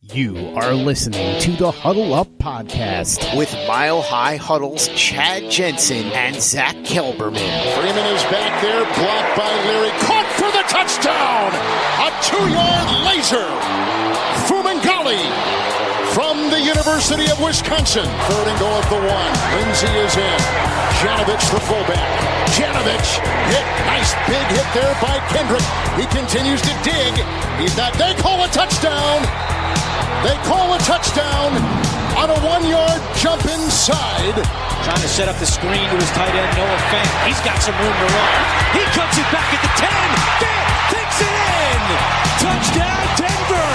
You are listening to the Huddle Up Podcast with Mile High Huddle's Chad Jensen and Zack Kelberman. Freeman is back there, blocked by Leary, caught for the touchdown! A 2-yard laser! Fumangali from the University of Wisconsin. 3rd and goal at the 1. Lindsey is in. Janovich, the fullback. Janovich hit. Nice big hit there by Kendrick. He continues to dig. They call a touchdown. They call a touchdown on a 1-yard jump inside. Trying to set up the screen to his tight end, Noah Fant. He's got some room to run. He cuts it back at the 10. Fant takes it in. Touchdown, Denver.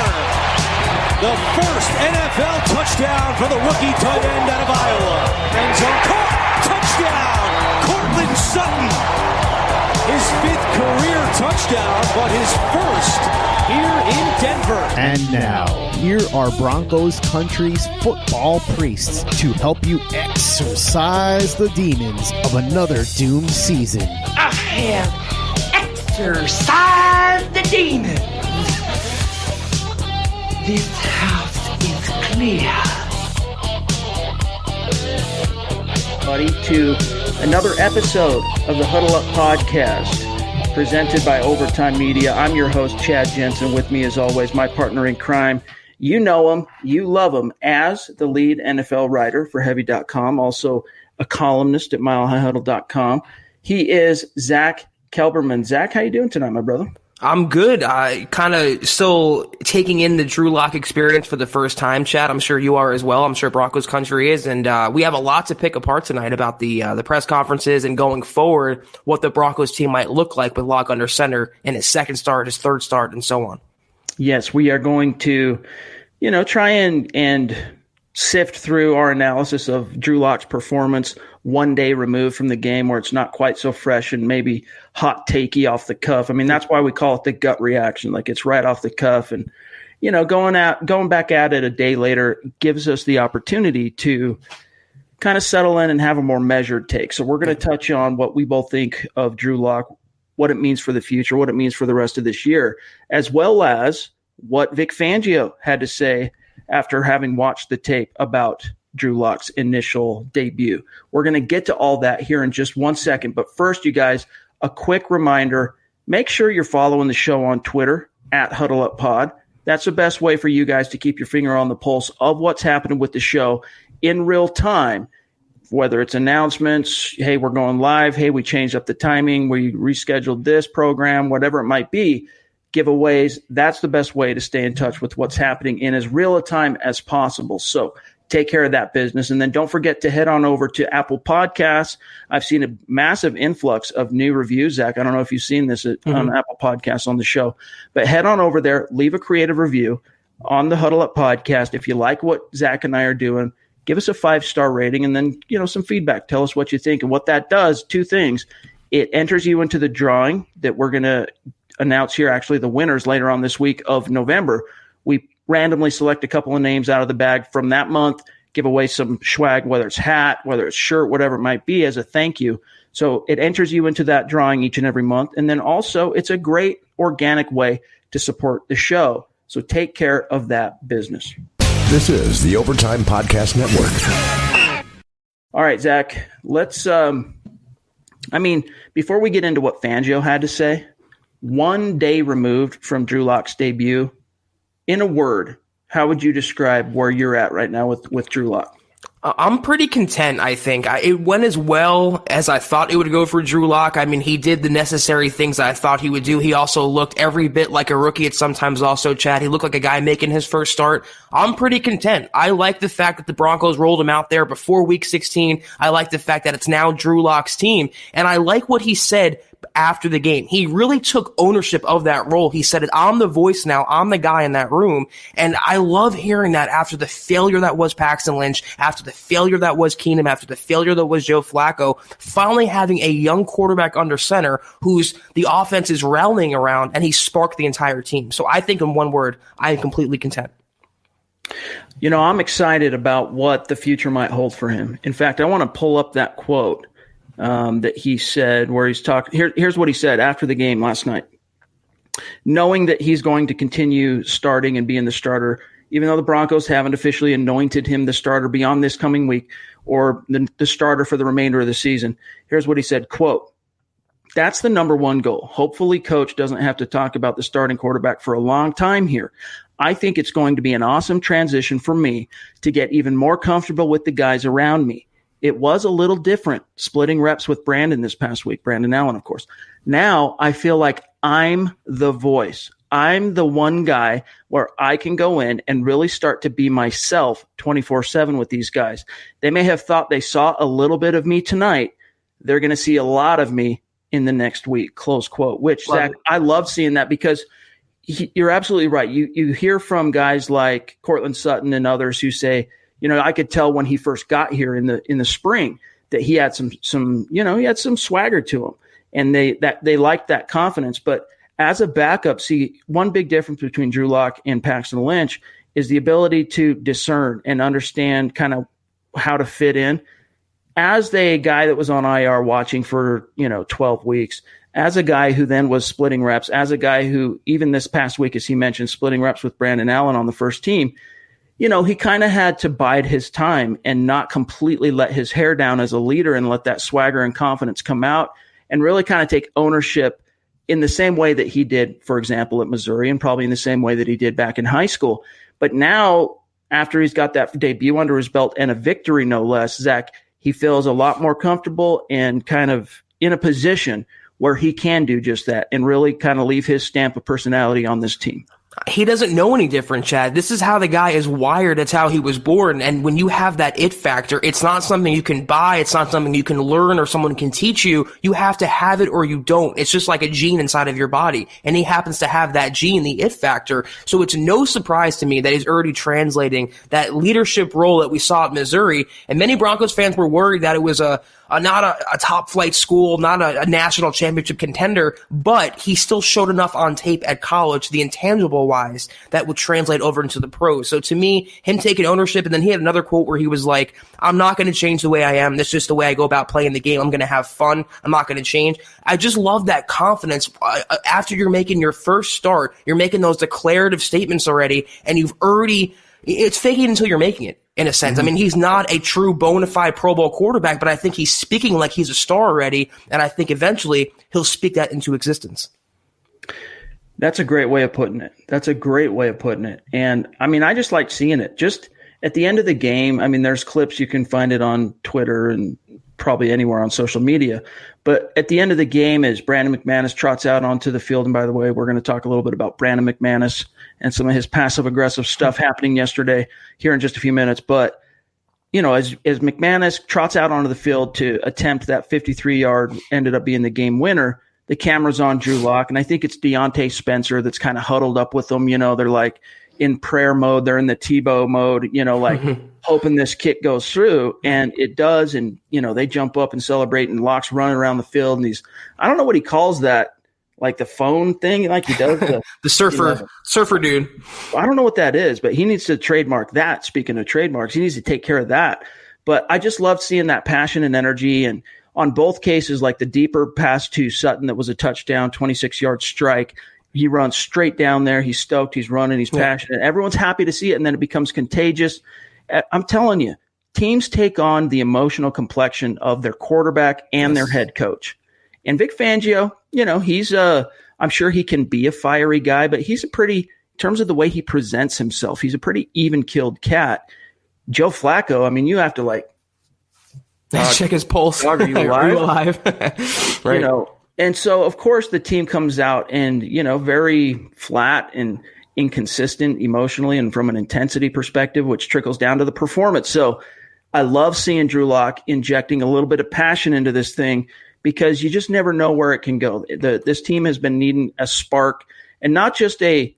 The first NFL touchdown for the rookie tight end out of Iowa. End zone caught. Touchdown, Courtland Sutton. His 5th career touchdown, but his first here in Denver. And now, here are Broncos country's football priests to help you exorcise the demons of another doomed season. I have exorcised the demons. This house is clear. Buddy, to another episode of the Huddle Up Podcast, presented by Overtime Media. I'm your host, Chad Jensen. With me, as always, my partner in crime. You know him, you love him, as the lead NFL writer for Heavy.com, also a columnist at MileHighHuddle.com. He is Zack Kelberman. Zack, how you doing tonight, my brother? I'm good. I kind of still taking in the Drew Lock experience for the first time, Chad. I'm sure you are as well. I'm sure Broncos country is. And we have a lot to pick apart tonight about the press conferences and going forward, what the Broncos team might look like with Lock under center in his second start, his third start, and so on. Yes, we are going to, try and sift through our analysis of Drew Lock's performance one day removed from the game, where it's not quite so fresh and maybe hot takey off the cuff. I mean, that's why we call it the gut reaction. Like, it's right off the cuff, and going back at it a day later gives us the opportunity to kind of settle in and have a more measured take. So we're going to touch on what we both think of Drew Lock, what it means for the future, what it means for the rest of this year, as well as what Vic Fangio had to say after having watched the tape about Drew Lock's initial debut. We're going to get to all that here in just 1 second. But first, you guys, a quick reminder, make sure you're following the show on Twitter at HuddleUpPod. That's the best way for you guys to keep your finger on the pulse of what's happening with the show in real time, whether it's announcements, hey, we're going live, hey, we changed up the timing, we rescheduled this program, whatever it might be. Giveaways, that's the best way to stay in touch with what's happening in as real a time as possible. So take care of that business. And then don't forget to head on over to Apple Podcasts. I've seen a massive influx of new reviews, Zack. I don't know if you've seen this on Apple Podcasts on the show, but head on over there, leave a creative review on the Huddle Up Podcast. If you like what Zack and I are doing, give us a 5-star rating and then, some feedback. Tell us what you think. And what that does, 2 things. It enters you into the drawing that we're going to announce here, actually the winners later on this week of November. We randomly select a couple of names out of the bag from that month, give away some swag, whether it's hat, whether it's shirt, whatever it might be, as a thank you. So it enters you into that drawing each and every month. And then also it's a great organic way to support the show. So take care of that business. This is the Overtime Podcast Network. All right, Zack, let's, before we get into what Fangio had to say, 1 day removed from Drew Lock's debut, in a word, how would you describe where you're at right now with Drew Lock? I'm pretty content, I think. It went as well as I thought it would go for Drew Lock. I mean, he did the necessary things I thought he would do. He also looked every bit like a rookie at sometimes also, Chad. He looked like a guy making his first start. I'm pretty content. I like the fact that the Broncos rolled him out there before Week 16. I like the fact that it's now Drew Lock's team. And I like what he said after the game. He really took ownership of that role. He said, I'm the voice now. I'm the guy in that room. And I love hearing that after the failure that was Paxton Lynch, after the failure that was Keenum, after the failure that was Joe Flacco, finally having a young quarterback under center who's the offense is rallying around, and he sparked the entire team. So I think in one word, I am completely content. I'm excited about what the future might hold for him. In fact, I want to pull up that quote that he said, where he's talking. Here's what he said after the game last night. Knowing that he's going to continue starting and being the starter even though the Broncos haven't officially anointed him the starter beyond this coming week or the starter for the remainder of the season. Here's what he said, quote, "That's the number one goal. Hopefully coach doesn't have to talk about the starting quarterback for a long time here. I think it's going to be an awesome transition for me to get even more comfortable with the guys around me. It was a little different splitting reps with Brandon this past week, Brandon Allen, of course. Now I feel like I'm the voice. I'm the one guy where I can go in and really start to be myself 24/7 with these guys. They may have thought they saw a little bit of me tonight. They're going to see a lot of me in the next week," close quote, which, Zach, I love seeing that because you're absolutely right. You hear from guys like Cortland Sutton and others who say, I could tell when he first got here in the spring that he had some he had some swagger to him, and they liked that confidence. But as a backup, see, one big difference between Drew Lock and Paxton Lynch is the ability to discern and understand kind of how to fit in. As a guy that was on IR watching for 12 weeks, as a guy who then was splitting reps, as a guy who even this past week, as he mentioned, splitting reps with Brandon Allen on the first team, he kind of had to bide his time and not completely let his hair down as a leader and let that swagger and confidence come out and really kind of take ownership in the same way that he did, for example, at Missouri, and probably in the same way that he did back in high school. But now, after he's got that debut under his belt and a victory, no less, Zach, he feels a lot more comfortable and kind of in a position where he can do just that and really kind of leave his stamp of personality on this team. He doesn't know any different, Chad. This is how the guy is wired. It's how he was born. And when you have that it factor, it's not something you can buy. It's not something you can learn or someone can teach you. You have to have it or you don't. It's just like a gene inside of your body. And he happens to have that gene, the it factor. So it's no surprise to me that he's already translating that leadership role that we saw at Missouri. And many Broncos fans were worried that it was not a top flight school, not a national championship contender, but he still showed enough on tape at college, the intangible wise, that would translate over into the pros. So to me, him taking ownership, and then he had another quote where he was like, "I'm not going to change the way I am. That's just the way I go about playing the game. I'm going to have fun. I'm not going to change." I just love that confidence. After you're making your first start, you're making those declarative statements already, and it's faking it until you're making it. In a sense. I mean, he's not a true bona fide Pro Bowl quarterback, but I think he's speaking like he's a star already, and I think eventually he'll speak that into existence. That's a great way of putting it. And, I mean, I just like seeing it. Just at the end of the game, I mean, there's clips, you can find it on Twitter and probably anywhere on social media. But at the end of the game, as Brandon McManus trots out onto the field, and by the way, we're going to talk a little bit about Brandon McManus and some of his passive-aggressive stuff happening yesterday here in just a few minutes. But, as McManus trots out onto the field to attempt that 53-yard, ended up being the game winner, the camera's on Drew Lock, and I think it's Deontay Spencer that's kind of huddled up with them. They're like in prayer mode. They're in the Tebow mode, like hoping this kick goes through, and it does. And, they jump up and celebrate, and Lock's running around the field. And I don't know what he calls that, like the phone thing, like he does. The surfer dude. I don't know what that is, but he needs to trademark that. Speaking of trademarks, he needs to take care of that. But I just love seeing that passion and energy. And on both cases, like the deeper pass to Sutton that was a touchdown, 26-yard strike, he runs straight down there. He's stoked. He's running. He's passionate. Everyone's happy to see it, and then it becomes contagious. I'm telling you, teams take on the emotional complexion of their quarterback and their head coach. And Vic Fangio, he's I'm sure he can be a fiery guy, but he's in terms of the way he presents himself, he's a pretty even-keeled cat. Joe Flacco, I mean, you have to check his pulse. Dog, are you alive? Right. And so, of course, the team comes out and, very flat and inconsistent emotionally and from an intensity perspective, which trickles down to the performance. So I love seeing Drew Lock injecting a little bit of passion into this thing, because you just never know where it can go. This team has been needing a spark, and not just a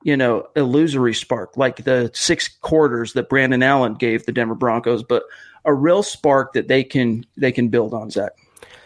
illusory spark like the 6 quarters that Brandon Allen gave the Denver Broncos, but a real spark that they can build on, Zach.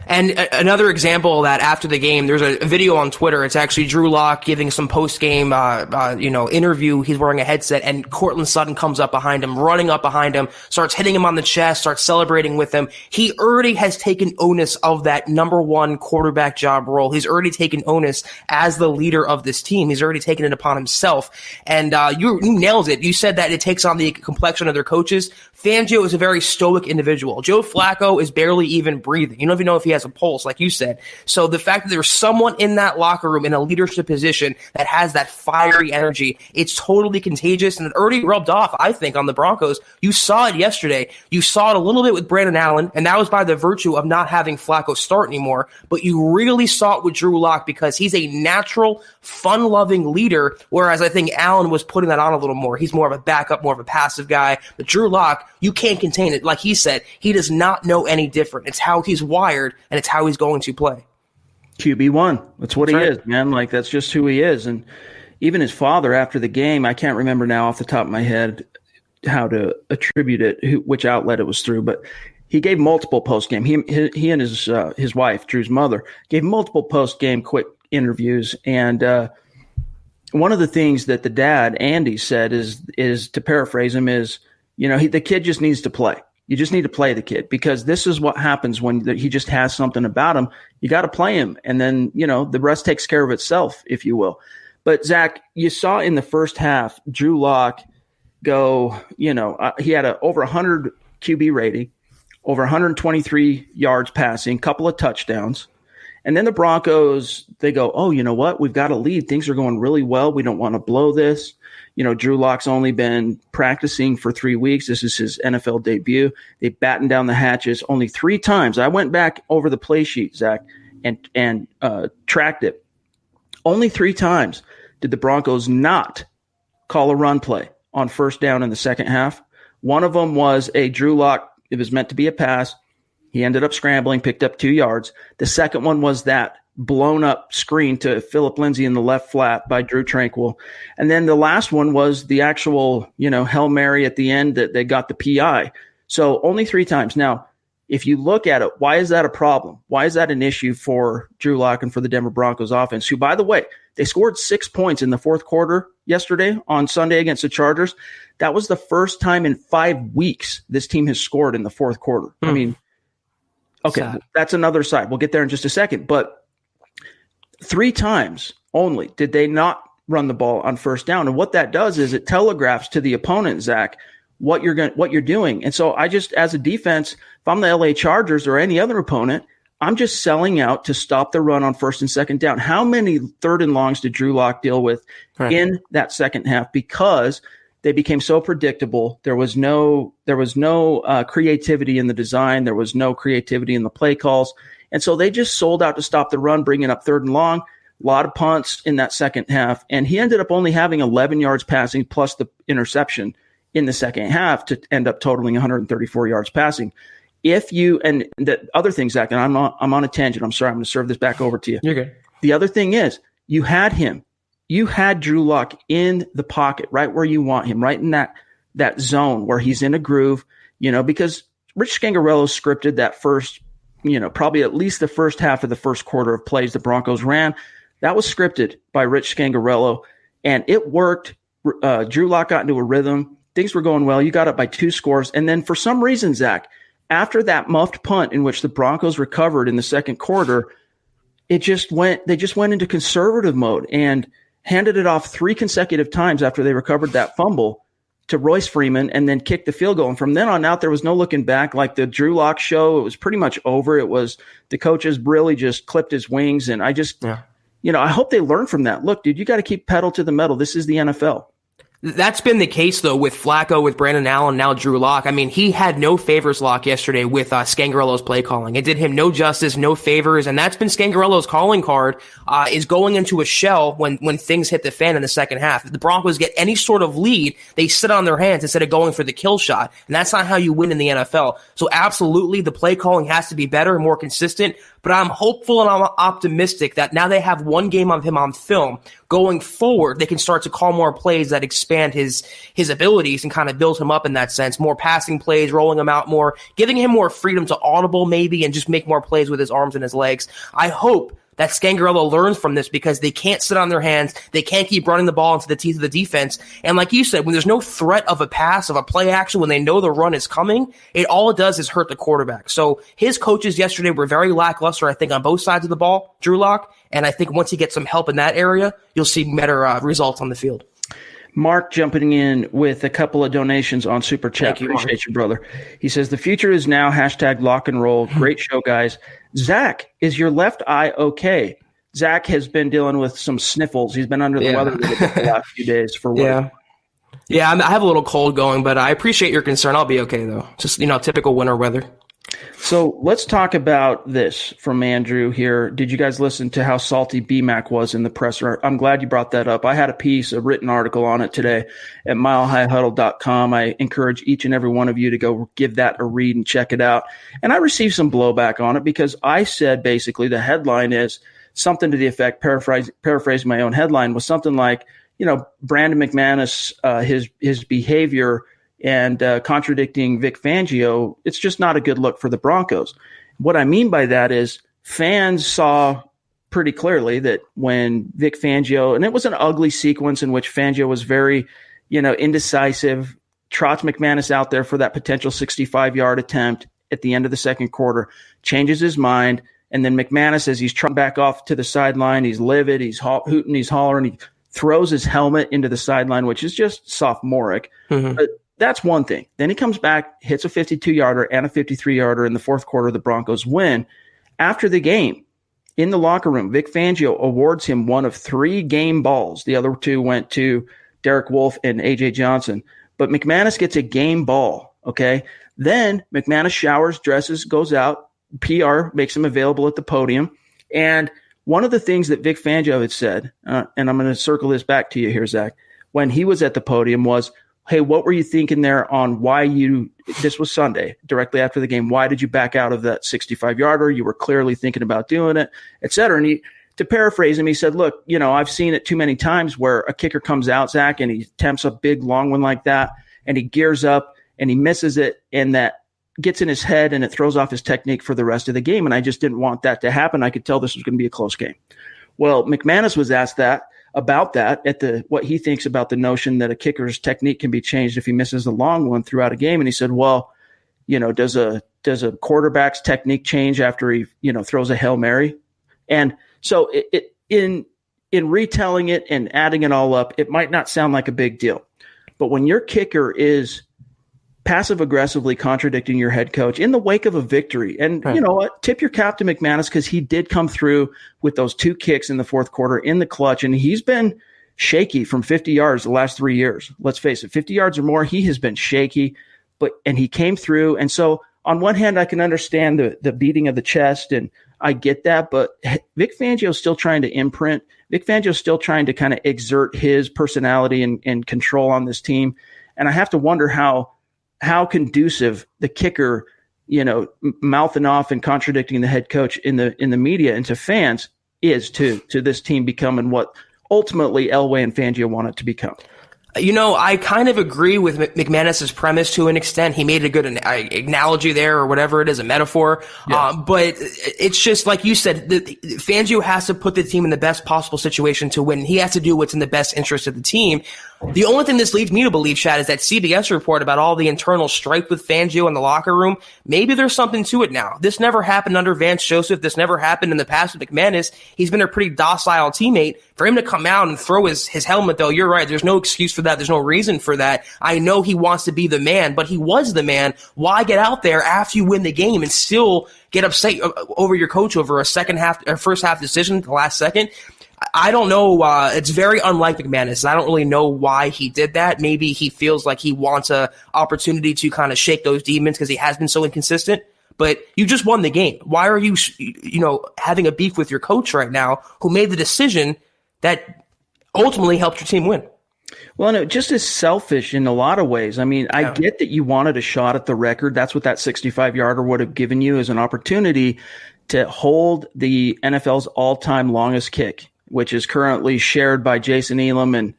And another example of that after the game, there's a video on Twitter. It's actually Drew Lock giving some post-game, interview. He's wearing a headset, and Courtland Sutton comes up behind him, running up behind him, starts hitting him on the chest, starts celebrating with him. He already has taken onus of that number one quarterback job role. He's already taken onus as the leader of this team. He's already taken it upon himself. And you nailed it. You said that it takes on the complexion of their coaches. Fangio is a very stoic individual. Joe Flacco is barely even breathing. You don't even know if he has a pulse, like you said. So the fact that there's someone in that locker room in a leadership position that has that fiery energy, it's totally contagious, and it already rubbed off, I think, on the Broncos. You saw it yesterday. You saw it a little bit with Brandon Allen, and that was by the virtue of not having Flacco start anymore. But you really saw it with Drew Lock because he's a natural, fun-loving leader, whereas I think Allen was putting that on a little more. He's more of a backup, more of a passive guy. But Drew Lock, you can't contain it. Like he said, he does not know any different. It's how he's wired, and it's how he's going to play. QB1. That's what he is, man. Like, that's just who he is. And even his father after the game, I can't remember now off the top of my head how to attribute it, which outlet it was through, but he gave multiple post-game. He and his wife, Drew's mother, gave multiple post-game quick interviews. And one of the things that the dad, Andy, said is to paraphrase him, is, the kid just needs to play. You just need to play the kid, because this is what happens when he just has something about him. You got to play him, and then, the rest takes care of itself, if you will. But, Zach, you saw in the first half, Drew Lock go, he had over 100 QB rating, over 123 yards passing, couple of touchdowns. And then the Broncos, they go, oh, you know what? We've got a lead. Things are going really well. We don't want to blow this. Drew Lock's only been practicing for 3 weeks. This is his NFL debut. They battened down the hatches only 3 times. I went back over the play sheet, Zach, and tracked it. Only 3 times did the Broncos not call a run play on first down in the second half. One of them was a Drew Lock. It was meant to be a pass. He ended up scrambling, picked up 2 yards. The second one was that blown up screen to Phillip Lindsay in the left flat by Drew Tranquill. And then the last one was the actual, Hail Mary at the end that they got the PI. So only 3 times. Now, if you look at it, why is that a problem? Why is that an issue for Drew Lock and for the Denver Broncos offense, who, by the way, they scored 6 points in the fourth quarter yesterday on Sunday against the Chargers. That was the first time in 5 weeks this team has scored in the fourth quarter. I mean, okay, that's another side. We'll get there in just a second. But 3 times only did they not run the ball on first down. And what that does is it telegraphs to the opponent, Zach, what you're doing. And so I just, as a defense, if I'm the LA Chargers or any other opponent, I'm just selling out to stop the run on first and second down. How many third and longs did Drew Lock deal with in that second half? Because they became so predictable. There was no creativity in the design. There was no creativity in the play calls. And so they just sold out to stop the run, bringing up third and long, a lot of punts in that second half. And he ended up only having 11 yards passing plus the interception in the second half to end up totaling 134 yards passing. If you, and the other thing, Zach, and I'm on a tangent. I'm sorry. I'm going to serve this back over to you. You're good. The other thing is you had him. You had Drew Lock in the pocket, right where you want him, right in that zone where he's in a groove, because Rich Scangarello scripted that first, probably at least the first half of the first quarter of plays the Broncos ran. That was scripted by Rich Scangarello, and it worked. Drew Lock got into a rhythm. Things were going well. You got up by 2 scores. And then for some reason, Zach, after that muffed punt in which the Broncos recovered in the second quarter, they just went into conservative mode and handed it off 3 consecutive times after they recovered that fumble to Royce Freeman and then kicked the field goal. And from then on out, there was no looking back. Like the Drew Lock show, it was pretty much over. It was the coaches really just clipped his wings. And I just, I hope they learn from that. Look, dude, you got to keep pedal to the metal. This is the NFL. That's been the case, though, with Flacco, with Brandon Allen, now Drew Lock. I mean, he had no favors, Lock, yesterday with Scangarello's play calling. It did him no justice, no favors, and that's been Scangarello's calling card, is going into a shell when things hit the fan in the second half. If the Broncos get any sort of lead, they sit on their hands instead of going for the kill shot, and that's not how you win in the NFL. So absolutely, the play calling has to be better and more consistent, but I'm hopeful and I'm optimistic that now they have one game of him on film going forward, they can start to call more plays that expand his abilities and kind of build him up in that sense. More passing plays, rolling him out more, giving him more freedom to audible maybe and just make more plays with his arms and his legs. I hope that Scangarello learns from this because they can't sit on their hands. They can't keep running the ball into the teeth of the defense. And like you said, when there's no threat of a pass, of a play action, when they know the run is coming, all it does is hurt the quarterback. So his coaches yesterday were very lackluster, I think, on both sides of the ball, Drew Lock. And I think once he gets some help in that area, you'll see better results on the field. Mark jumping in with a couple of donations on Super Chat. Appreciate you, brother. He says, the future is now, #lock and roll. Great show, guys. Zach, is your left eye okay? Zach has been dealing with some sniffles. He's been under the weather the last few days for work. Yeah, I have a little cold going, but I appreciate your concern. I'll be okay, though. Just, typical winter weather. So let's talk about this from Andrew here. Did you guys listen to how salty BMAC was in the presser? I'm glad you brought that up. I had a written article on it today at milehighhuddle.com. I encourage each and every one of you to go give that a read and check it out. And I received some blowback on it because I said basically the headline is something to the effect, paraphrasing my own headline, was something like, Brandon McManus, his behavior and contradicting Vic Fangio, it's just not a good look for the Broncos. What I mean by that is fans saw pretty clearly that when Vic Fangio, and it was an ugly sequence in which Fangio was very, indecisive, trots McManus out there for that potential 65-yard attempt at the end of the second quarter, changes his mind, and then McManus, as he's trying back off to the sideline, he's livid, he's hooting, he's hollering, he throws his helmet into the sideline, which is just sophomoric. Mm-hmm. But that's one thing. Then he comes back, hits a 52-yarder and a 53-yarder in the fourth quarter. The Broncos win. After the game, in the locker room, Vic Fangio awards him one of 3 game balls. The other 2 went to Derek Wolfe and A.J. Johnson. But McManus gets a game ball, okay? Then McManus showers, dresses, goes out. PR makes him available at the podium. And one of the things that Vic Fangio had said, and I'm going to circle this back to you here, Zach, when he was at the podium was, hey, what were you thinking there on why this was Sunday, directly after the game, why did you back out of that 65-yarder? You were clearly thinking about doing it, et cetera. And to paraphrase him, he said, look, I've seen it too many times where a kicker comes out, Zach, and he attempts a big long one like that, and he gears up and he misses it, and that gets in his head and it throws off his technique for the rest of the game. And I just didn't want that to happen. I could tell this was going to be a close game. Well, McManus was asked about that at what he thinks about the notion that a kicker's technique can be changed if he misses a long one throughout a game. And he said, well, does a quarterback's technique change after he, throws a Hail Mary? And so in retelling it and adding it all up, it might not sound like a big deal. But when your kicker is passive-aggressively contradicting your head coach in the wake of a victory. And right. You know what? Tip your cap to McManus because he did come through with those 2 kicks in the fourth quarter in the clutch, and he's been shaky from 50 yards the last 3 years. Let's face it, 50 yards or more, he has been shaky, and he came through. And so on one hand, I can understand the beating of the chest, and I get that, but Vic Fangio is still trying to imprint. Vic Fangio is still trying to kind of exert his personality and control on this team. And I have to wonder how conducive the kicker, mouthing off and contradicting the head coach in the media and to fans is to this team becoming what ultimately Elway and Fangio want it to become. I kind of agree with McManus's premise to an extent. He made a good analogy there or whatever it is, a metaphor. Yeah. But it's just like you said, Fangio has to put the team in the best possible situation to win. He has to do what's in the best interest of the team. The only thing this leads me to believe, Chad, is that CBS report about all the internal strife with Fangio in the locker room. Maybe there's something to it now. This never happened under Vance Joseph. This never happened in the past with McManus. He's been a pretty docile teammate. For him to come out and throw his helmet, though, you're right. There's no excuse for that. There's no reason for that. I know he wants to be the man, but he was the man. Why get out there after you win the game and still get upset over your coach over a first half decision at the last second? I don't know. It's very unlike McManus. I don't really know why he did that. Maybe he feels like he wants an opportunity to kind of shake those demons because he has been so inconsistent. But you just won the game. Why are you, having a beef with your coach right now who made the decision that ultimately helped your team win? Well, no, just as selfish in a lot of ways. I mean, I get that you wanted a shot at the record. That's what that 65-yarder would have given you as an opportunity to hold the NFL's all-time longest kick. which is currently shared by Jason Elam and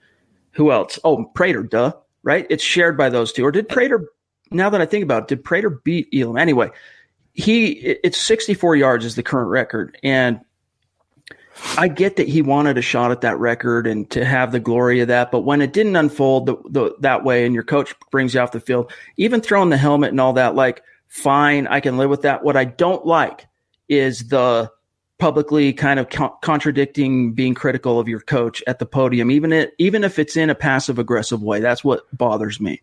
who else? Oh, Prater, duh, right? It's shared by those two. Or did Prater, now that I think about it, did Prater beat Elam? Anyway, it's 64 yards is the current record. And I get that he wanted a shot at that record and to have the glory of that. But when it didn't unfold that way and your coach brings you off the field, even throwing the helmet and all that, like, fine, I can live with that. What I don't like is the publicly kind of contradicting, being critical of your coach at the podium, even if it's in a passive aggressive way. That's what bothers me.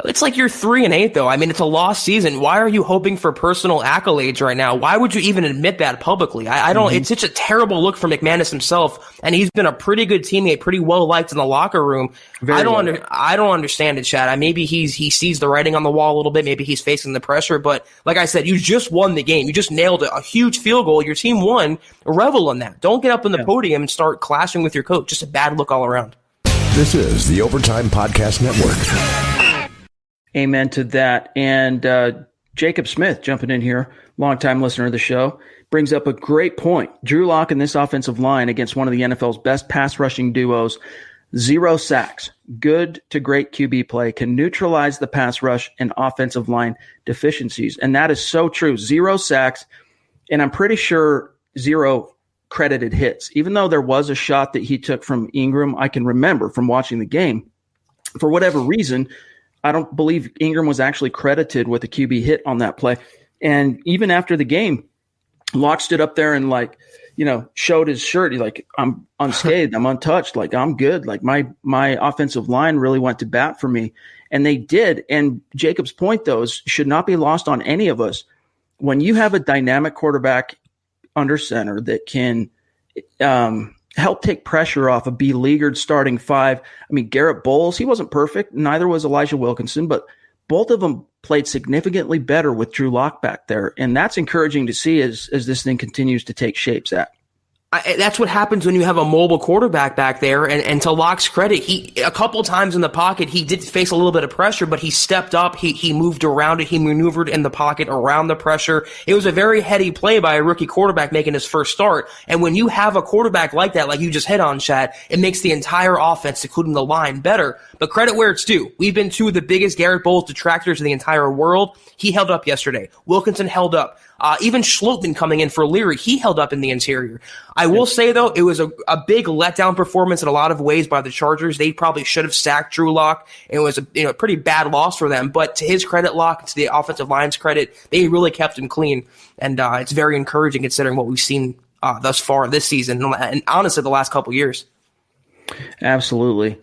It's like you're 3-8 though. I mean, it's a lost season. Why are you hoping for personal accolades right now? Why would you even admit that publicly? I don't. It's such a terrible look for McManus himself, and he's been a pretty good teammate, pretty well liked in the locker room. I don't understand it, Chad. Maybe he sees the writing on the wall a little bit. Maybe he's facing the pressure. But like I said, you just won the game. You just nailed a huge field goal. Your team won. Revel in that. Don't get up on the podium and start clashing with your coach. Just a bad look all around. This is the Overtime Podcast Network. Amen to that. And Jacob Smith jumping in here, longtime listener of the show, brings up a great point. Drew Lock and this offensive line against one of the NFL's best pass rushing duos, 0 sacks, good to great QB play, can neutralize the pass rush and offensive line deficiencies. And that is so true. 0 sacks, and I'm pretty sure 0 credited hits. Even though there was a shot that he took from Ingram, I can remember from watching the game, for whatever reason, I don't believe Ingram was actually credited with a QB hit on that play. And even after the game, Locke stood up there and showed his shirt. He's like, I'm unscathed. I'm untouched. Like, I'm good. Like my offensive line really went to bat for me. And they did. And Jacob's point, though, should not be lost on any of us. When you have a dynamic quarterback under center that can help take pressure off a beleaguered starting five. I mean, Garrett Bowles, he wasn't perfect. Neither was Elijah Wilkinson, but both of them played significantly better with Drew Lock back there. And that's encouraging to see as this thing continues to take shape, Zach. That's what happens when you have a mobile quarterback back there. And to Locke's credit, a couple times in the pocket, he did face a little bit of pressure, but he stepped up. He moved around it. He maneuvered in the pocket around the pressure. It was a very heady play by a rookie quarterback making his first start. And when you have a quarterback like that, like you just hit on, Chad, it makes the entire offense, including the line, better. But credit where it's due. We've been two of the biggest Garrett Bowles detractors in the entire world. He held up yesterday. Wilkinson held up. Even Schlotman coming in for Leary, he held up in the interior. I will say, though, it was a big letdown performance in a lot of ways by the Chargers. They probably should have sacked Drew Lock. It was a pretty bad loss for them. But to his credit, Lock, to the offensive line's credit, they really kept him clean. And it's very encouraging considering what we've seen thus far this season and honestly the last couple years. Absolutely.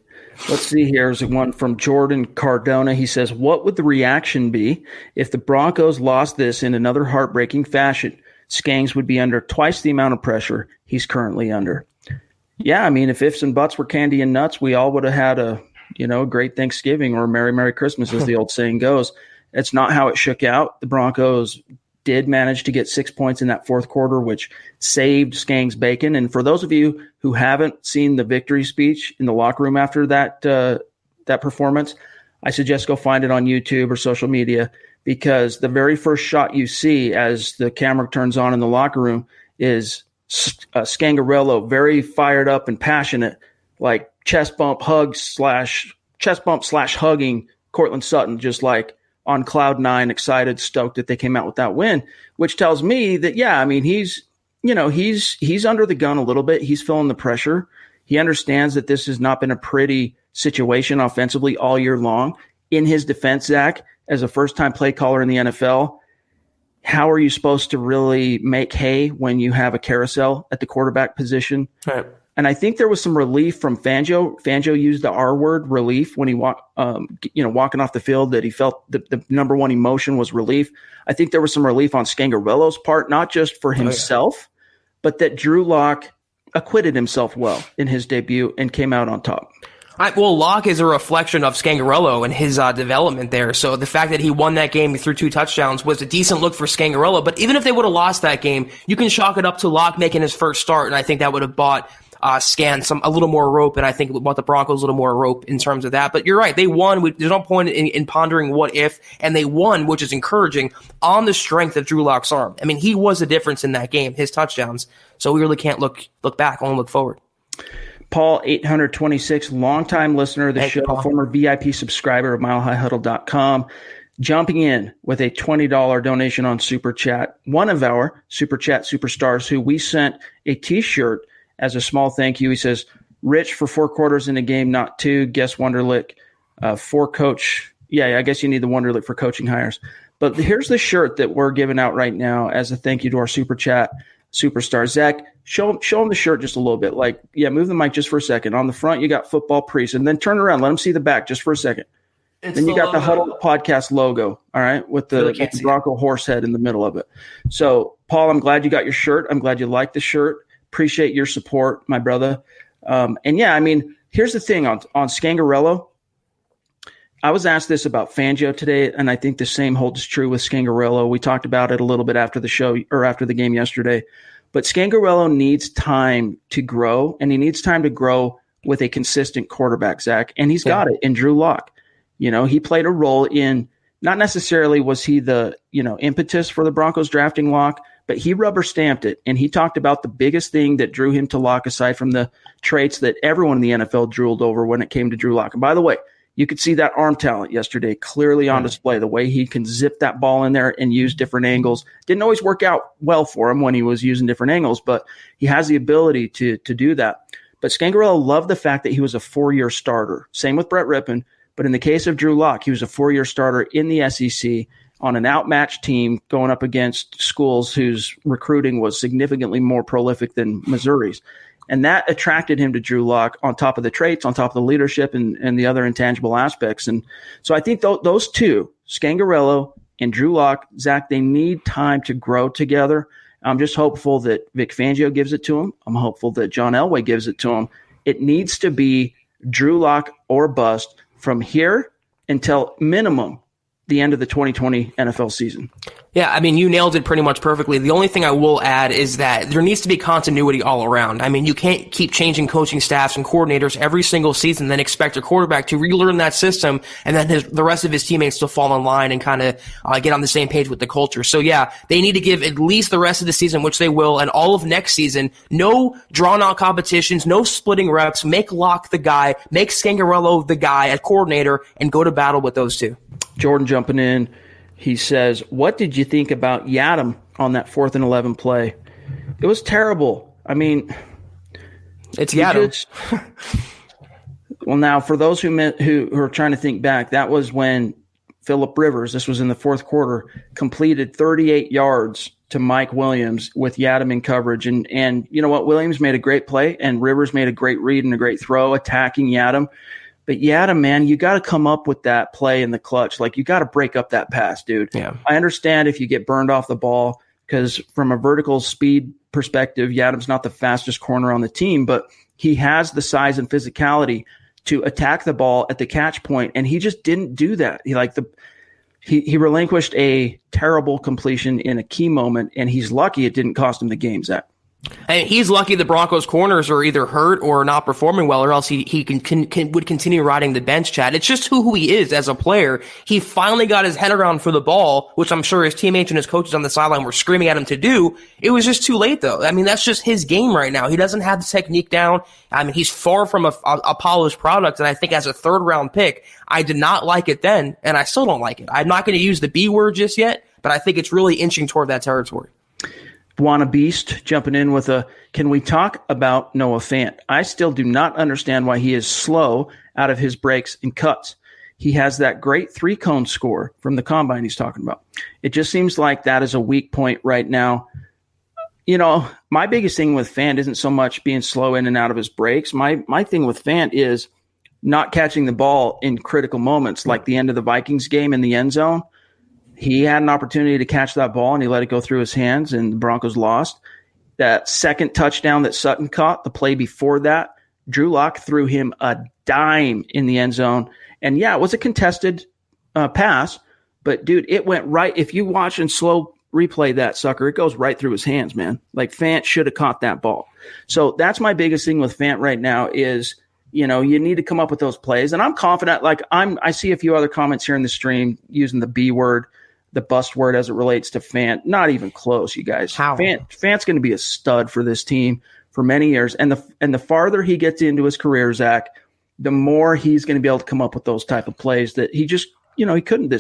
Let's see, here's one from Jordan Cardona. He says, what would the reaction be if the Broncos lost this in another heartbreaking fashion? Skangs would be under twice the amount of pressure he's currently under. Yeah, I mean, if ifs and buts were candy and nuts, we all would have had a great Thanksgiving or Merry Christmas, as the old saying goes. It's not how it shook out. The Broncos did manage to get 6 points in that fourth quarter, which saved Skangs bacon. And for those of you who haven't seen the victory speech in the locker room after that performance, I suggest go find it on YouTube or social media, because the very first shot you see as the camera turns on in the locker room is Scangarello, very fired up and passionate, like chest bump slash hugging Cortland Sutton, just like on cloud nine, excited, stoked that they came out with that win, which tells me that, yeah, I mean, he's under the gun a little bit. He's feeling the pressure. He understands that this has not been a pretty situation offensively all year long. In his defense, Zach, as a first-time play caller in the NFL, how are you supposed to really make hay when you have a carousel at the quarterback position? Right. And I think there was some relief from Fangio. Fangio used the R word, relief, when he walking off the field, that he felt the number one emotion was relief. I think there was some relief on Scangarello's part, not just for himself, but that Drew Lock acquitted himself well in his debut and came out on top. Well, Locke is a reflection of Scangarello and his development there. So the fact that he won that game through 2 touchdowns was a decent look for Scangarello. But even if they would have lost that game, you can chalk it up to Locke making his first start, and I think that would have bought Scan a little more rope, and I think bought the Broncos a little more rope in terms of that. But you're right, they won. There's no point in pondering what if, and they won, which is encouraging, on the strength of Drew Lock's arm. I mean, he was the difference in that game, his touchdowns. So we really can't look back, only look forward. Paul 826, longtime listener of the Thank you, show, Paul. former VIP subscriber of milehighhuddle.com, jumping in with a $20 donation on Super Chat. One of our Super Chat superstars who we sent a T-shirt as a small thank you. He says, Rich for 4 quarters in a game, not 2. Guess Wonderlic for coach. Yeah, I guess you need the Wonderlic for coaching hires. But here's the shirt that we're giving out right now as a thank you to our Super Chat superstar. Zach, show him the shirt just a little bit. Like, yeah, move the mic just for a second. On the front, you got Football Priest. And then turn around. Let him see the back just for a second. Then you got the Huddle Podcast logo, all right, with the Bronco horse head in the middle of it. So, Paul, I'm glad you got your shirt. I'm glad you like the shirt. Appreciate your support, my brother. And, yeah, I mean, here's the thing on Scangarello. I was asked this about Fangio today, and I think the same holds true with Scangarello. We talked about it a little bit after the show or after the game yesterday. But Scangarello needs time to grow, and he needs time to grow with a consistent quarterback, Zach. And he's got it in Drew Lock. You know, he played a role in not necessarily was he the, impetus for the Broncos drafting Lock, but he rubber stamped it. And he talked about the biggest thing that drew him to Lock, aside from the traits that everyone in the NFL drooled over when it came to Drew Lock. And by the way, you could see that arm talent yesterday clearly on display, the way he can zip that ball in there and use different angles. Didn't always work out well for him when he was using different angles, but he has the ability to do that. But Scangarello loved the fact that he was a 4-year starter. Same with Brett Rippon. But in the case of Drew Lock, he was a 4-year starter in the SEC on an outmatched team going up against schools whose recruiting was significantly more prolific than Missouri's. And that attracted him to Drew Lock on top of the traits, on top of the leadership and the other intangible aspects. And so I think those two, Scangarello and Drew Lock, Zach, they need time to grow together. I'm just hopeful that Vic Fangio gives it to him. I'm hopeful that John Elway gives it to him. It needs to be Drew Lock or bust from here until minimum the end of the 2020 NFL season. Yeah, I mean, you nailed it pretty much perfectly. The only thing I will add is that there needs to be continuity all around. I mean, you can't keep changing coaching staffs and coordinators every single season, then expect a quarterback to relearn that system and then the rest of his teammates to fall in line and kind of get on the same page with the culture. So, yeah, they need to give at least the rest of the season, which they will, and all of next season, no drawn-out competitions, no splitting reps, make Locke the guy, make Scangarello the guy at coordinator, and go to battle with those two. Jordan jumping in. He says, what did you think about Yadam on that 4th and 11 play? It was terrible. I mean, it's Yadam. Well, now, for those who are trying to think back, that was when Phillip Rivers, this was in the 4th quarter, completed 38 yards to Mike Williams with Yadam in coverage. And you know what? Williams made a great play, and Rivers made a great read and a great throw attacking Yadam. But Yadam, man, you got to come up with that play in the clutch. Like, you got to break up that pass, dude. Yeah. I understand if you get burned off the ball because from a vertical speed perspective, Yadam's not the fastest corner on the team, but he has the size and physicality to attack the ball at the catch point, and he just didn't do that. He relinquished a terrible completion in a key moment, and he's lucky it didn't cost him the game, Zach. And he's lucky the Broncos corners are either hurt or not performing well, or else he would continue riding the bench, Chad. It's just who he is as a player. He finally got his head around for the ball, which I'm sure his teammates and his coaches on the sideline were screaming at him to do. It was just too late, though. I mean, that's just his game right now. He doesn't have the technique down. I mean, he's far from a polished product, and I think as a 3rd-round pick, I did not like it then, and I still don't like it. I'm not going to use the B word just yet, but I think it's really inching toward that territory. Buana Beast jumping in with can we talk about Noah Fant? I still do not understand why he is slow out of his breaks and cuts. He has that great 3-cone score from the combine he's talking about. It just seems like that is a weak point right now. You know, my biggest thing with Fant isn't so much being slow in and out of his breaks. My thing with Fant is not catching the ball in critical moments, like the end of the Vikings game in the end zone. He had an opportunity to catch that ball, and he let it go through his hands, and the Broncos lost. That second touchdown that Sutton caught, the play before that, Drew Lock threw him a dime in the end zone. And, yeah, it was a contested pass, but, dude, it went right. If you watch and slow replay that sucker, it goes right through his hands, man. Like, Fant should have caught that ball. So that's my biggest thing with Fant right now is, you know, you need to come up with those plays. And I'm confident, like I see a few other comments here in the stream using the B word, the bust word as it relates to Fant. Not even close, you guys. How? Fant's going to be a stud for this team for many years. And the farther he gets into his career, Zach, the more he's going to be able to come up with those type of plays that he just, he couldn't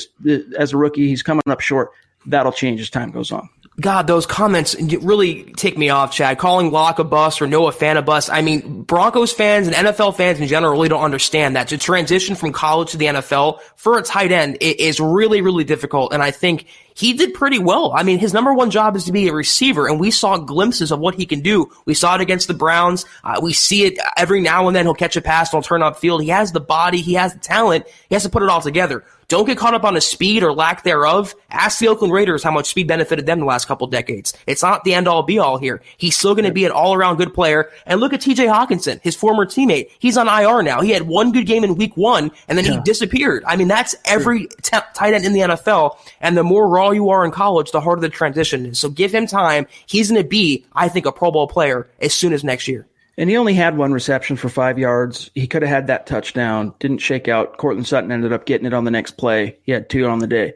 as a rookie. He's coming up short. That'll change as time goes on. God, those comments really take me off, Chad. Calling Locke a bust or Noah Fant a bust. I mean, Broncos fans and NFL fans in general really don't understand that. To transition from college to the NFL for a tight end is really, really difficult. And I think he did pretty well. I mean, his number one job is to be a receiver, and we saw glimpses of what he can do. We saw it against the Browns. We see it every now and then. He'll catch a pass and he'll turn upfield. He has the body. He has the talent. He has to put it all together. Don't get caught up on his speed or lack thereof. Ask the Oakland Raiders how much speed benefited them the last couple decades. It's not the end-all, be-all here. He's still going to be an all-around good player. And look at T.J. Hawkinson, his former teammate. He's on IR now. He had one good game in week 1, and then he disappeared. I mean, that's every tight end in the NFL. And the more raw you are in college, the harder the transition is. So give him time. He's going to be, I think, a Pro Bowl player as soon as next year. And he only had one reception for 5 yards. He could have had that touchdown. Didn't shake out. Courtland Sutton ended up getting it on the next play. He had 2 on the day.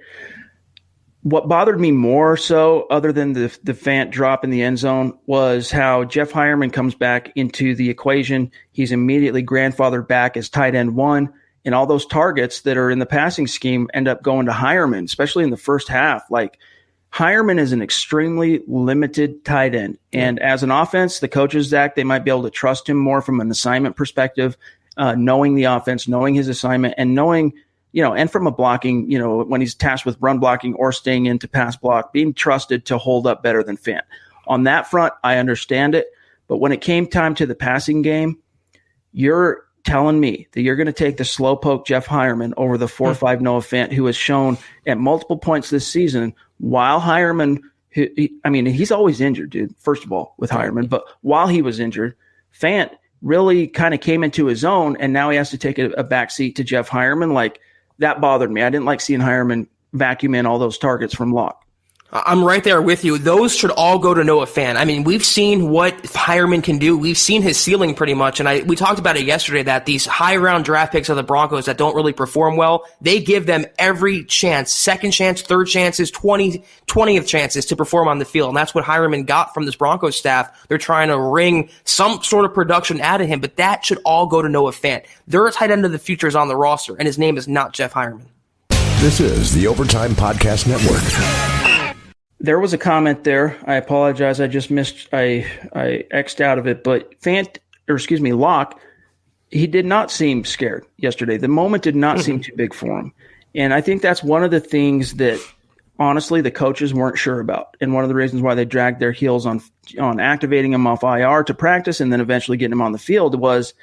What bothered me more so, other than the Fant drop in the end zone, was how Jeff Hireman comes back into the equation. He's immediately grandfathered back as tight end 1. And all those targets that are in the passing scheme end up going to Hireman, especially in the first half. Like, Hireman is an extremely limited tight end. And as an offense, the coaches, Zach, they might be able to trust him more from an assignment perspective, knowing the offense, knowing his assignment, and knowing, and from a blocking, when he's tasked with run blocking or staying into pass block, being trusted to hold up better than Fant. On that front, I understand it. But when it came time to the passing game, you're telling me that you're going to take the slowpoke Jeff Hireman over the 4.5 Noah Fant, who has shown at multiple points this season, while Hireman, he's always injured, dude, first of all, with Hireman. But while he was injured, Fant really kind of came into his own, and now he has to take a backseat to Jeff Hireman. Like, that bothered me. I didn't like seeing Hireman vacuum in all those targets from Locke. I'm right there with you. Those should all go to Noah Fant. I mean, we've seen what Hireman can do. We've seen his ceiling pretty much. And we talked about it yesterday, that these high round draft picks of the Broncos that don't really perform well, they give them every chance, second chance, third chances, 20th chances to perform on the field. And that's what Hireman got from this Broncos staff. They're trying to wring some sort of production out of him, but that should all go to Noah Fant. Their tight end of the future is on the roster, and his name is not Jeff Hireman. This is the Overtime Podcast Network. There was a comment there. I apologize. I just missed. I X'd out of it. But Locke, he did not seem scared yesterday. The moment did not seem too big for him. And I think that's one of the things that, honestly, the coaches weren't sure about. And one of the reasons why they dragged their heels on activating him off IR to practice and then eventually getting him on the field was,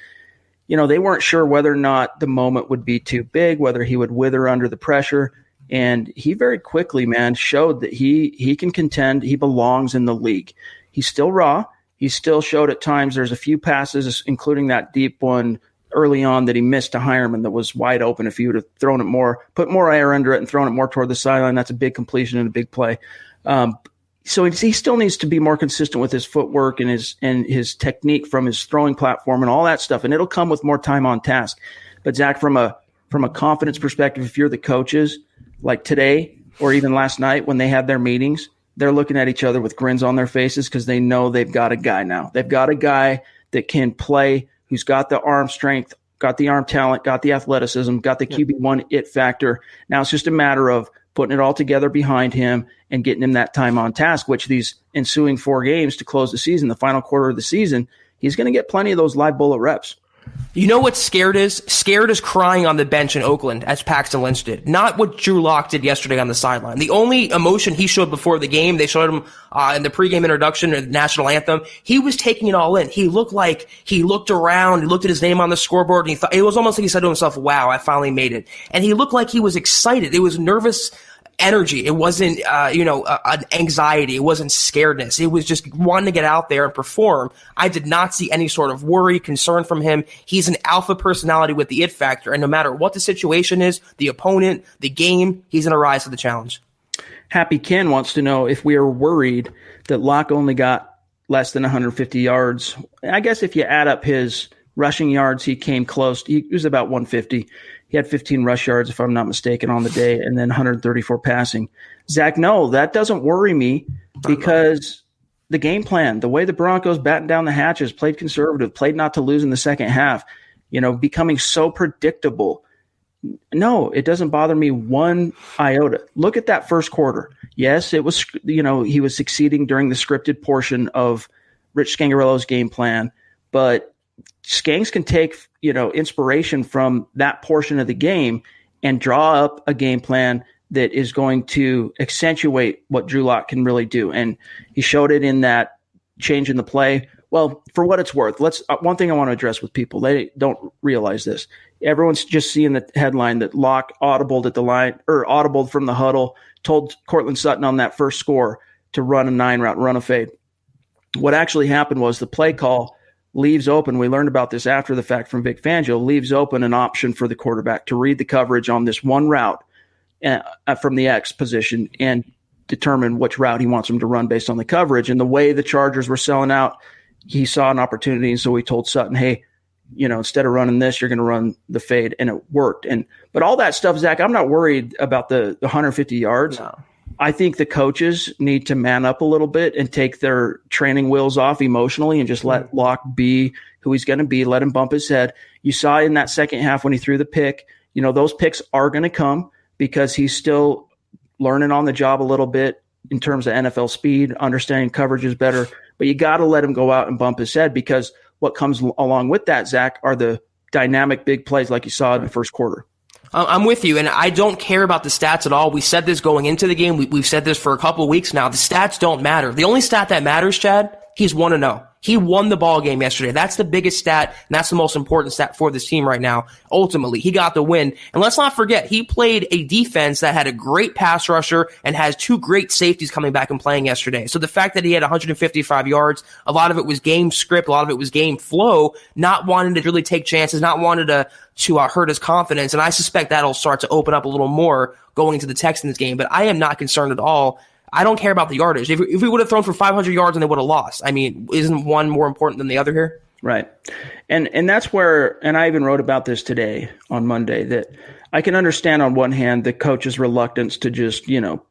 they weren't sure whether or not the moment would be too big, whether he would wither under the pressure. And he very quickly, man, showed that he can contend. He belongs in the league. He's still raw. He still showed at times there's a few passes, including that deep one early on that he missed to Hireman that was wide open. If he would have thrown it more, put more air under it and thrown it more toward the sideline, that's a big completion and a big play. So he still needs to be more consistent with his footwork and his technique from his throwing platform and all that stuff. And it'll come with more time on task. But Zach, from a confidence perspective, if you're the coaches, like today or even last night when they had their meetings, they're looking at each other with grins on their faces because they know they've got a guy now. They've got a guy that can play, who's got the arm strength, got the arm talent, got the athleticism, got the QB1 it factor. Now it's just a matter of putting it all together behind him and getting him that time on task, which these ensuing 4 games to close the season, the final quarter of the season, he's going to get plenty of those live bullet reps. You know what scared is? Scared is crying on the bench in Oakland, as Paxton Lynch did. Not what Drew Lock did yesterday on the sideline. The only emotion he showed before the game, they showed him in the pregame introduction and the national anthem, he was taking it all in. He looked like he looked around, he looked at his name on the scoreboard, and he thought, it was almost like he said to himself, wow, I finally made it. And he looked like he was excited. It was nervous energy. It wasn't, an anxiety. It wasn't scaredness. It was just wanting to get out there and perform. I did not see any sort of worry, concern from him. He's an alpha personality with the it factor. And no matter what the situation is, the opponent, the game, he's going to rise to the challenge. Happy Ken wants to know if we are worried that Locke only got less than 150 yards. I guess if you add up his rushing yards, he came close. He was about 150. He had 15 rush yards, if I'm not mistaken, on the day, and then 134 passing. Zach, no, that doesn't worry me because the game plan, the way the Broncos battened down the hatches, played conservative, played not to lose in the second half, becoming so predictable. No, it doesn't bother me one iota. Look at that first quarter. Yes, it was, he was succeeding during the scripted portion of Rich Scangarello's game plan, but Skanks can take, inspiration from that portion of the game and draw up a game plan that is going to accentuate what Drew Lock can really do. And he showed it in that change in the play. Well, for what it's worth, one thing I want to address with people, they don't realize this. Everyone's just seeing the headline that Lock audibled at the line, or audibled from the huddle, told Cortland Sutton on that first score to run a 9 route, run a fade. What actually happened was the play call leaves open. We learned about this after the fact from Vic Fangio, leaves open an option for the quarterback to read the coverage on this one route from the X position and determine which route he wants him to run based on the coverage. And the way the Chargers were selling out, he saw an opportunity. And so he told Sutton, hey, instead of running this, you're going to run the fade. And it worked. But all that stuff, Zach, I'm not worried about the 150 yards. No. I think the coaches need to man up a little bit and take their training wheels off emotionally and just let Locke be who he's going to be. Let him bump his head. You saw in that second half when he threw the pick, those picks are going to come because he's still learning on the job a little bit in terms of NFL speed, understanding coverages better. But you got to let him go out and bump his head, because what comes along with that, Zach, are the dynamic big plays like you saw in the first quarter. I'm with you, and I don't care about the stats at all. We said this going into the game. We've said this for a couple of weeks now. The stats don't matter. The only stat that matters, Chad, he's 1-0. He won the ball game yesterday. That's the biggest stat, and that's the most important stat for this team right now. Ultimately, he got the win. And let's not forget, he played a defense that had a great pass rusher and has 2 great safeties coming back and playing yesterday. So the fact that he had 155 yards, a lot of it was game script, a lot of it was game flow, not wanting to really take chances, not wanting to hurt his confidence. And I suspect that'll start to open up a little more going into the Texans game. But I am not concerned at all. I don't care about the yardage. If we would have thrown for 500 yards and they would have lost, I mean, isn't one more important than the other here? Right. And that's where, and I even wrote about this today on Monday, that I can understand on one hand the coach's reluctance to just,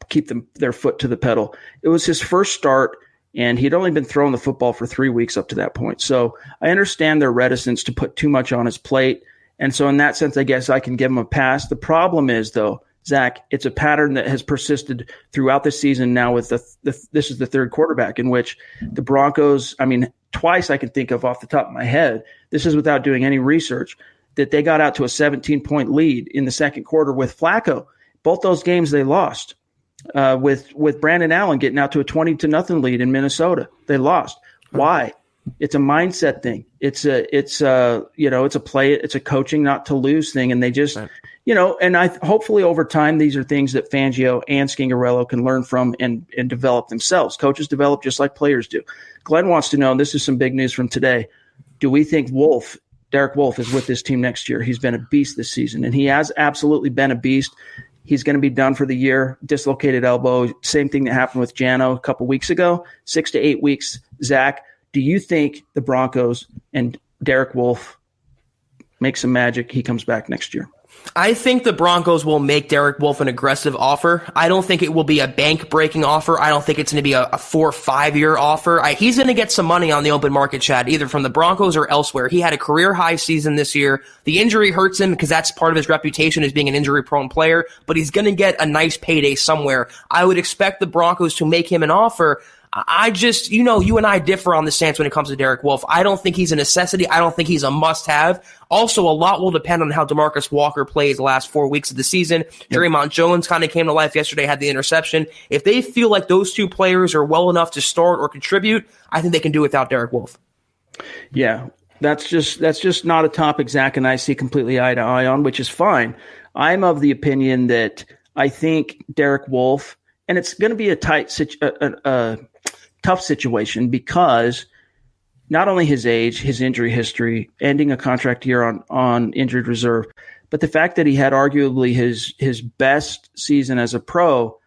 keep their foot to the pedal. It was his first start, and he'd only been throwing the football for 3 weeks up to that point. So I understand their reticence to put too much on his plate. And so in that sense, I guess I can give him a pass. The problem is, though, Zach, it's a pattern that has persisted throughout the season now with this is the third quarterback in which the Broncos, twice I can think of off the top of my head, this is without doing any research, that they got out to a 17-point lead in the second quarter with Flacco. Both those games they lost. With Brandon Allen getting out to a 20-0 lead in Minnesota, they lost. Why? It's a mindset thing. It's a play. It's a coaching not to lose thing. And they just, and hopefully over time, these are things that Fangio and Scangarello can learn from and develop themselves. Coaches develop just like players do. Glenn wants to know, and this is some big news from today, do we think Derek Wolfe is with this team next year? He's been a beast this season, and he has absolutely been a beast. He's going to be done for the year, dislocated elbow. Same thing that happened with Jano a couple weeks ago, 6 to 8 weeks. Zach, do you think the Broncos and Derek Wolfe make some magic? He comes back next year. I think the Broncos will make Derek Wolfe an aggressive offer. I don't think it will be a bank-breaking offer. I don't think it's going to be a 4 or 5 year offer. He's going to get some money on the open market, Chad, either from the Broncos or elsewhere. He had a career-high season this year. The injury hurts him because that's part of his reputation as being an injury-prone player, but he's going to get a nice payday somewhere. I would expect the Broncos to make him an offer. I just, you and I differ on the stance when it comes to Derek Wolfe. I don't think he's a necessity. I don't think he's a must-have. Also, a lot will depend on how DeMarcus Walker plays the last 4 weeks of the season. Draymond Jones kind of came to life yesterday, had the interception. If they feel like those two players are well enough to start or contribute, I think they can do without Derek Wolfe. Yeah, that's just not a topic Zach and I see completely eye to eye on, which is fine. I'm of the opinion that I think Derek Wolfe, and it's going to be a tough situation because not only his age, his injury history, ending a contract year on injured reserve, but the fact that he had arguably his best season as a pro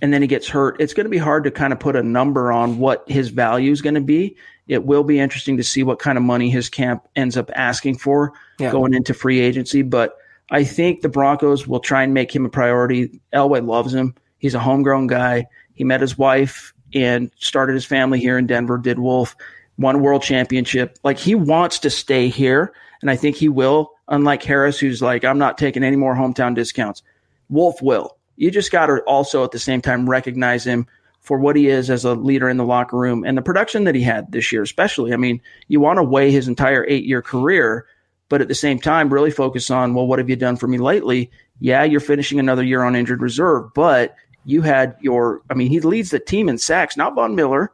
and then he gets hurt, it's going to be hard to kind of put a number on what his value is going to be. It will be interesting to see what kind of money his camp ends up asking for going into free agency. But I think the Broncos will try and make him a priority. Elway loves him. He's a homegrown guy. He met his wife and started his family here in Denver, did Wolfe, won a world championship. Like, he wants to stay here, and I think he will, unlike Harris, who's like, I'm not taking any more hometown discounts. Wolfe will. You just got to also at the same time recognize him for what he is as a leader in the locker room and the production that he had this year, especially. I mean, you want to weigh his entire 8-year career, but at the same time, really focus on, well, what have you done for me lately? Yeah, you're finishing another year on injured reserve, but you had he leads the team in sacks, not Von Miller,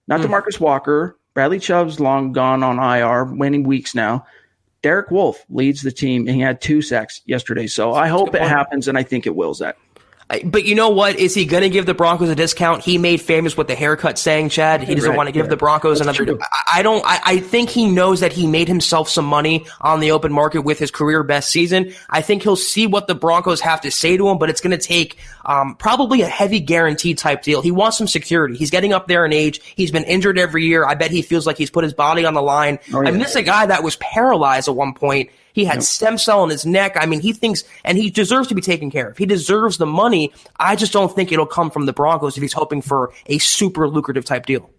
not DeMarcus Walker. Bradley Chubb's long gone on IR, winning weeks now. Derek Wolfe leads the team, and he had 2 sacks yesterday. So I hope it happens, and I think it will, Zach. But you know what? Is he going to give the Broncos a discount? He made famous with the haircut saying, Chad, he doesn't want to give the Broncos another. I think he knows that he made himself some money on the open market with his career best season. I think he'll see what the Broncos have to say to him, but it's going to take probably a heavy guarantee type deal. He wants some security. He's getting up there in age. He's been injured every year. I bet he feels like he's put his body on the line. Oh, yeah. I mean, this is a guy that was paralyzed at one point. He had stem cell in his neck. I mean, he thinks, and he deserves to be taken care of. He deserves the money. I just don't think it'll come from the Broncos if he's hoping for a super lucrative type deal.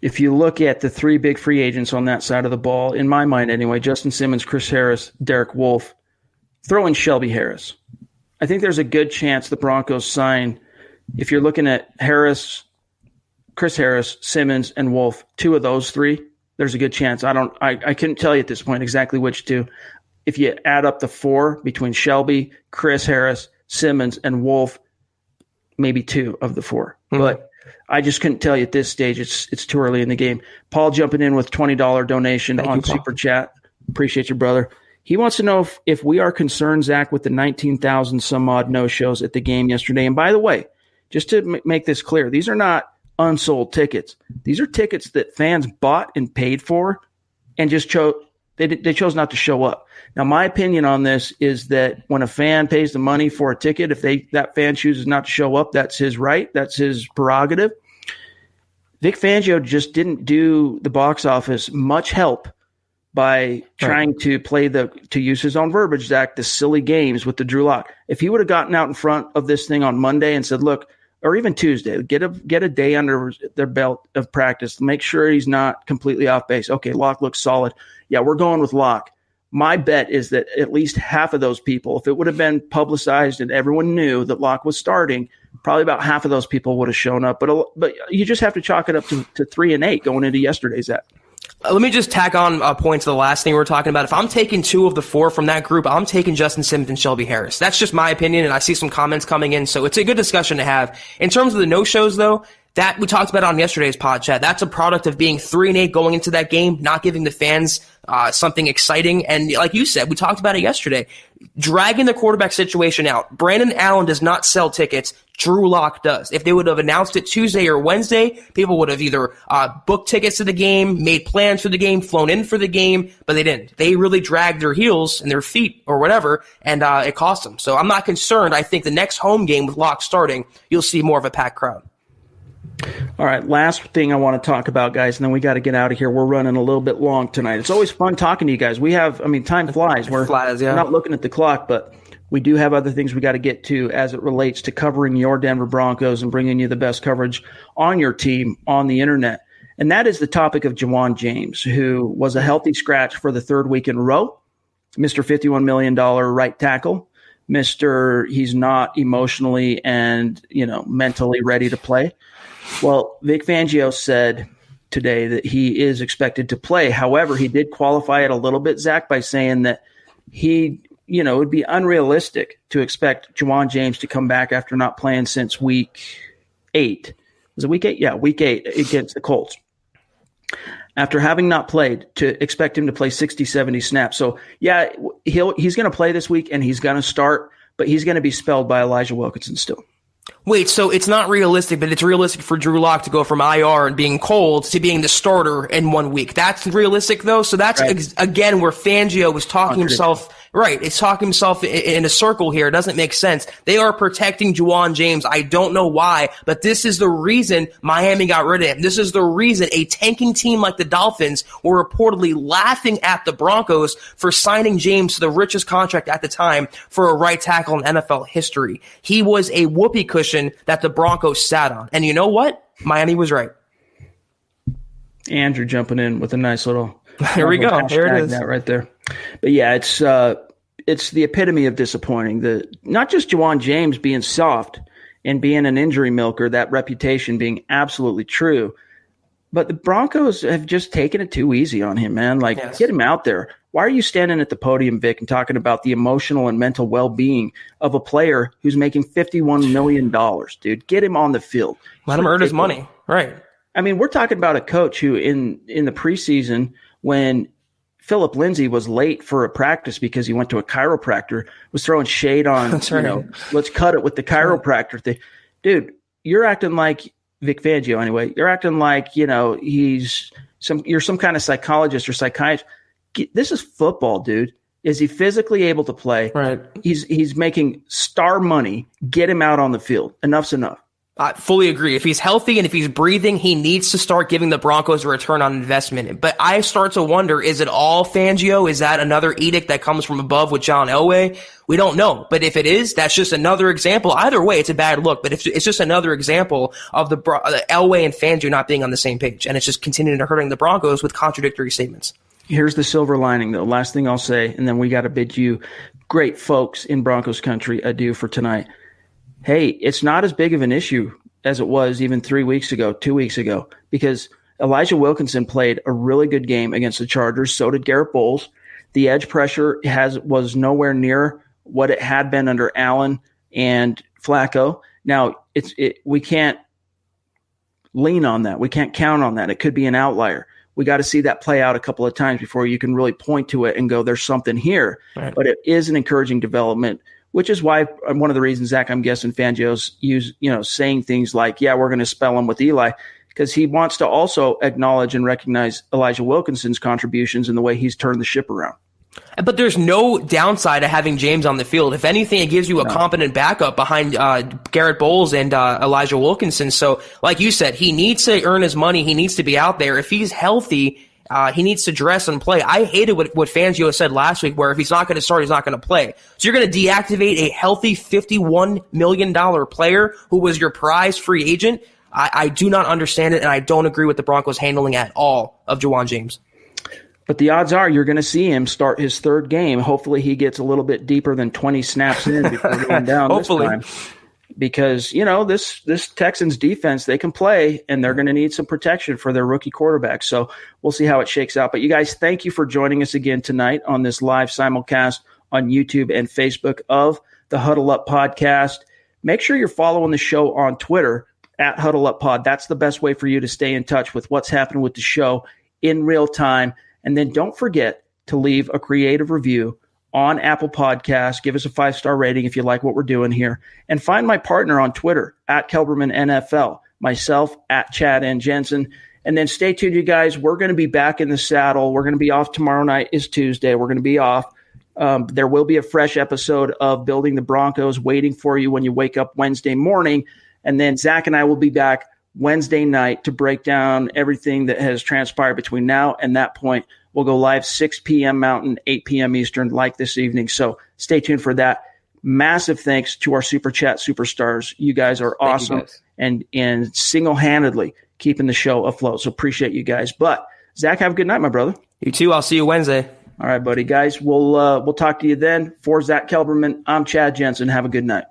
If you look at the 3 big free agents on that side of the ball, in my mind anyway, Justin Simmons, Chris Harris, Derek Wolfe, throw in Shelby Harris. I think there's a good chance the Broncos sign, if you're looking at Harris, Chris Harris, Simmons, and Wolfe, 2 of those 3, there's a good chance. I couldn't tell you at this point exactly which 2. If you add up the 4 between Shelby, Chris Harris, Simmons, and Wolfe, maybe 2 of the 4. Mm-hmm. But I just couldn't tell you at this stage. It's too early in the game. Paul jumping in with $20 donation on Super Chat. Appreciate you, brother. He wants to know if we are concerned, Zach, with the 19,000 some odd no-shows at the game yesterday. And by the way, just to make this clear, these are not unsold tickets. These are tickets that fans bought and paid for and just chose not to show up. Now, my opinion on this is that when a fan pays the money for a ticket, if that fan chooses not to show up, that's his right. That's his prerogative. Vic Fangio just didn't do the box office much help by trying to play to use his own verbiage, Zach, the silly games with the Drew Lock. If he would have gotten out in front of this thing on Monday and said, look, or even Tuesday, get a day under their belt of practice. Make sure he's not completely off base. Okay, Lock looks solid. Yeah, we're going with Lock. My bet is that at least half of those people, if it would have been publicized and everyone knew that Lock was starting, probably about half of those people would have shown up. But you just have to chalk it up to 3-8 going into yesterday's app. Let me just tack on a point to the last thing we were talking about. If I'm taking 2 of the 4 from that group, I'm taking Justin Simmons and Shelby Harris. That's just my opinion, and I see some comments coming in, so it's a good discussion to have. In terms of the no-shows, though, that we talked about on yesterday's pod chat, that's a product of being 3-8 going into that game, not giving the fans something exciting. And like you said, we talked about it yesterday, dragging the quarterback situation out. Brandon Allen does not sell tickets. Drew Lock does. If they would have announced it Tuesday or Wednesday, people would have either booked tickets to the game, made plans for the game, flown in for the game, but they didn't. They really dragged their heels and their feet or whatever, and it cost them. So I'm not concerned. I think the next home game with Lock starting, you'll see more of a packed crowd. All right, last thing I want to talk about, guys, and then we got to get out of here. We're running a little bit long tonight. It's always fun talking to you guys. Time flies. We're not looking at the clock, but we do have other things we got to get to as it relates to covering your Denver Broncos and bringing you the best coverage on your team on the internet. And that is the topic of Juwan James, who was a healthy scratch for the 3rd week in a row, Mr. $51 million right tackle, Mr. He's not emotionally and mentally ready to play. Well, Vic Fangio said today that he is expected to play. However, he did qualify it a little bit, Zach, by saying that it would be unrealistic to expect Juwan James to come back after not playing since week 8. Was it week 8? Yeah, week 8 against the Colts. After having not played, to expect him to play 60, 70 snaps. So, yeah, he's going to play this week and he's going to start, but he's going to be spelled by Elijah Wilkinson still. Wait, so it's not realistic, but it's realistic for Drew Lock to go from IR and being cold to being the starter in 1 week. That's realistic, though. So that's, again, where Fangio was talking himself Right. It's talking himself in a circle here. It doesn't make sense. They are protecting Juwan James. I don't know why, but this is the reason Miami got rid of him. This is the reason a tanking team like the Dolphins were reportedly laughing at the Broncos for signing James to the richest contract at the time for a right tackle in NFL history. He was a whoopee cushion that the Broncos sat on. And you know what? Miami was right. Andrew jumping in with a nice little here we go. Here it is. That right there. But yeah, it's the epitome of disappointing. Not just Juwan James being soft and being an injury milker, that reputation being absolutely true, but the Broncos have just taken it too easy on him, man. Like, yes. Get him out there. Why are you standing at the podium, Vic, and talking about the emotional and mental well-being of a player who's making $51 million, dude? Get him on the field. Let him earn his money. Right. I mean, we're talking about a coach who in the preseason, when Philip Lindsay was late for a practice because he went to a chiropractor, was throwing shade on, let's cut it with the chiropractor thing. Dude, you're acting like Vic Fangio anyway. You're acting like, you're some kind of psychologist or psychiatrist. This is football, dude. Is he physically able to play? Right. He's making star money. Get him out on the field. Enough's enough. I fully agree. If he's healthy and if he's breathing, he needs to start giving the Broncos a return on investment. But I start to wonder, is it all Fangio? Is that another edict that comes from above with John Elway? We don't know. But if it is, that's just another example. Either way, it's a bad look. But it's just another example of the Elway and Fangio not being on the same page. And it's just continuing to hurting the Broncos with contradictory statements. Here's the silver lining, though. Last thing I'll say, and then we got to bid you great folks in Broncos country adieu for tonight. Hey, it's not as big of an issue as it was even 2 weeks ago, because Elijah Wilkinson played a really good game against the Chargers. So did Garrett Bowles. The edge pressure was nowhere near what it had been under Allen and Flacco. Now, we can't lean on that. We can't count on that. It could be an outlier. We got to see that play out a couple of times before you can really point to it and go, there's something here. Right. But it is an encouraging development, which is why one of the reasons, Zach, I'm guessing Fangio's saying things like, yeah, we're going to spell him with Eli, because he wants to also acknowledge and recognize Elijah Wilkinson's contributions in the way he's turned the ship around. But there's no downside to having James on the field. If anything, it gives you a competent backup behind Garrett Bowles and Elijah Wilkinson. So like you said, he needs to earn his money. He needs to be out there. If he's healthy, he needs to dress and play. I hated what Fangio said last week, where if he's not going to start, he's not going to play. So you're going to deactivate a healthy $51 million player who was your prize free agent? I do not understand it, and I don't agree with the Broncos handling at all of Juwan James. But the odds are you're going to see him start his third game. Hopefully he gets a little bit deeper than 20 snaps in before going down Hopefully. This time. Because, this Texans defense, they can play, and they're going to need some protection for their rookie quarterback. So we'll see how it shakes out. But you guys, thank you for joining us again tonight on this live simulcast on YouTube and Facebook of the Huddle Up Podcast. Make sure you're following the show on Twitter at Huddle Up Pod. That's the best way for you to stay in touch with what's happening with the show in real time. And then don't forget to leave a creative review on Apple Podcasts. Give us a 5-star rating if you like what we're doing here. And find my partner on Twitter, at Kelberman NFL, myself, at Chad and Jensen. And then stay tuned, you guys. We're going to be back in the saddle. We're going to be off tomorrow night is Tuesday. We're going to be off. There will be a fresh episode of Building the Broncos waiting for you when you wake up Wednesday morning. And then Zach and I will be back Wednesday night to break down everything that has transpired between now and that point. We'll go live 6 p.m. Mountain, 8 p.m. Eastern, like this evening. So stay tuned for that. Massive thanks to our Super Chat superstars. You guys are awesome and single-handedly keeping the show afloat. So appreciate you guys. But Zach, have a good night, my brother. You too. I'll see you Wednesday. All right, buddy. Guys, we'll talk to you then. For Zack Kelberman, I'm Chad Jensen. Have a good night.